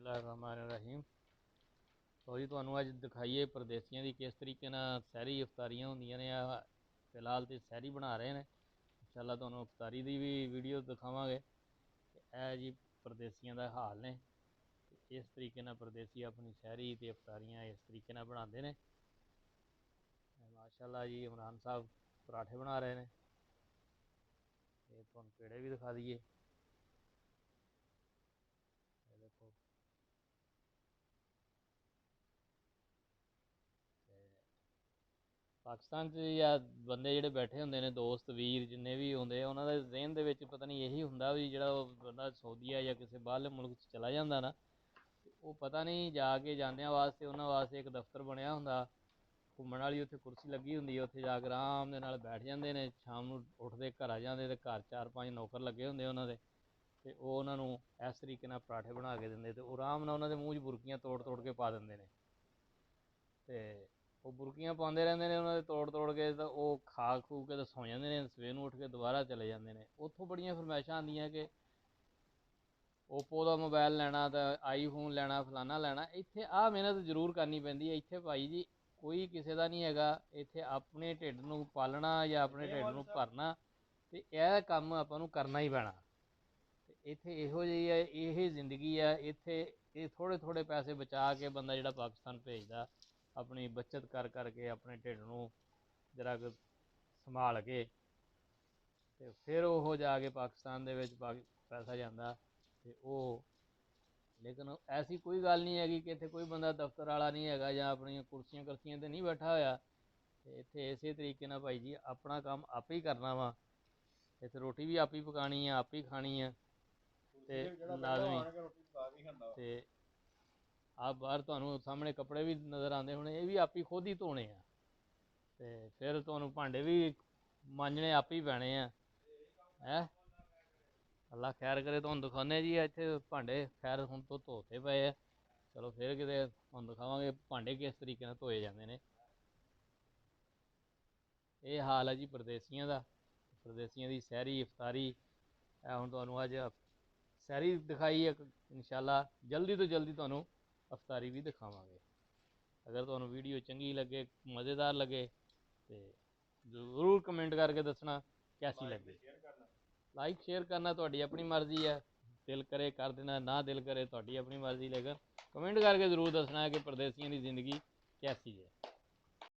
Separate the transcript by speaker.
Speaker 1: बिस्मिल्लाहिर्रहमानिर्रहीम। तो जी तुहानू अज दिखाइए परदेसियों की किस तरीके सहरी इफ्तारियां होंदियां ने। फिलहाल तो सहरी बना रहे हैं, इंशाअल्लाह तुहानू इफ्तारी की भी वीडियो दिखावांगे। यह जी परदेसियों का हाल ने, इस तरीके परदेसी अपनी सहरी तो इफ्तारियां इस तरीके बनाते हैं। माशाअल्लाह जी इमरान साहब पराठे बना रहे हैं। ये तुहानू पेड़े भी दिखा दिए, देखो पाकिस्तान या बंदे जोड़े बैठे होंगे ने, दोस्त वीर जिन्ने भी होंगे, उन्होंने जहन के पता नहीं यही होंगे भी जो बंदा सऊदीया या किसी बाहरले मुल्क चला जाता ना, वो पता नहीं जाके जाने वास्ते उन्होंने वास्ते एक दफ्तर बनया होंगे, घूमने वाली उत्थे कुर्सी लगी होंगी, उत्थे जाके आराम के नाल बैठ जाते हैं। शाम को उठते घर आ जाते, तो घर 4-5 नौकर लगे होंगे उन्होंने, तो वो उन्होंने इस तरीके पराठे बना के देंगे, तो आराम नाल उन्होंने मूँह 'च बुरकियां तोड़ तोड़ के पा देंगे ने, तो वो बुरकियां पाते रहते हैं उन्होंने तोड़ तोड़ के, तो वो खा खू के तो सौ जाते हैं, सवेर उठ के दोबारा चले जाते हैं। उत्थों बड़ियां फरमाइशां आंदियां कि ओप्पो का मोबाइल लैना, तो आईफोन लैना, फलाना लैना। इत्थे आ मेहनत जरूर करनी पैंदी है। इत्थे भाई जी कोई किसी का नहीं हैगा, इत्थे अपने ढिड नूं पालना या अपने ढिड नूं भरना, तो यह काम आपां नूं करना ही पैना। इत्थे इहो जी है, यही जिंदगी है। इत्थे ये थोड़े थोड़े पैसे बचा के बंदा जिहड़ा पाकिस्तान भेजदा, अपनी बचत कर करके अपने ढिड नूं जरा संभाल के, तो फिर वो जाके पाकिस्तान दे विच पैसा जाता, तो वो लेकिन ऐसी कोई गल नहीं हैगी कि इत्थे कोई बंदा दफ्तर वाला नहीं हैगा या अपनी कुर्सियां करसियां ते नहीं बैठा होया। इत्थे इसे तरीके नाल भाई जी अपना काम आप ही करना वा। इत्थे रोटी भी आप ही पकानी है, आप ही खानी है, ते लाजमी ते आप बाहर तुहानू सामने कपड़े भी नज़र आते होने, ये भी आप ही खुद ही धोने आ, ते फिर तुहानू भांडे भी मांजने आप ही पैने है। अल्लाह खैर करे, तुहानू दिखाने जी इत्थे भांडे खैर हुण तो धोते पे है। चलो फिर किते तुहानू दिखावांगे भांडे किस तरीके धोए जाते हैं। ये हाल है जी परदेसियों का, परदेसियों की सहरी इफ्तारी हुण तुहानू अज सहरी दिखाई है। इंशाअल्लाह जल्दी तो जल्दी तुहानू इफ्तारी भी दिखावांगे। अगर तुहानू वीडियो चंगी लगे, मज़ेदार लगे, तो जरूर कमेंट करके दसना कैसी लगी। लाइक शेयर करना तुहाडी अपनी मर्जी है, दिल करे कर देना, ना दिल करे तुहाडी अपनी मर्जी, लेकिन कमेंट करके जरूर दसना है कि परदेसियों की जिंदगी कैसी है।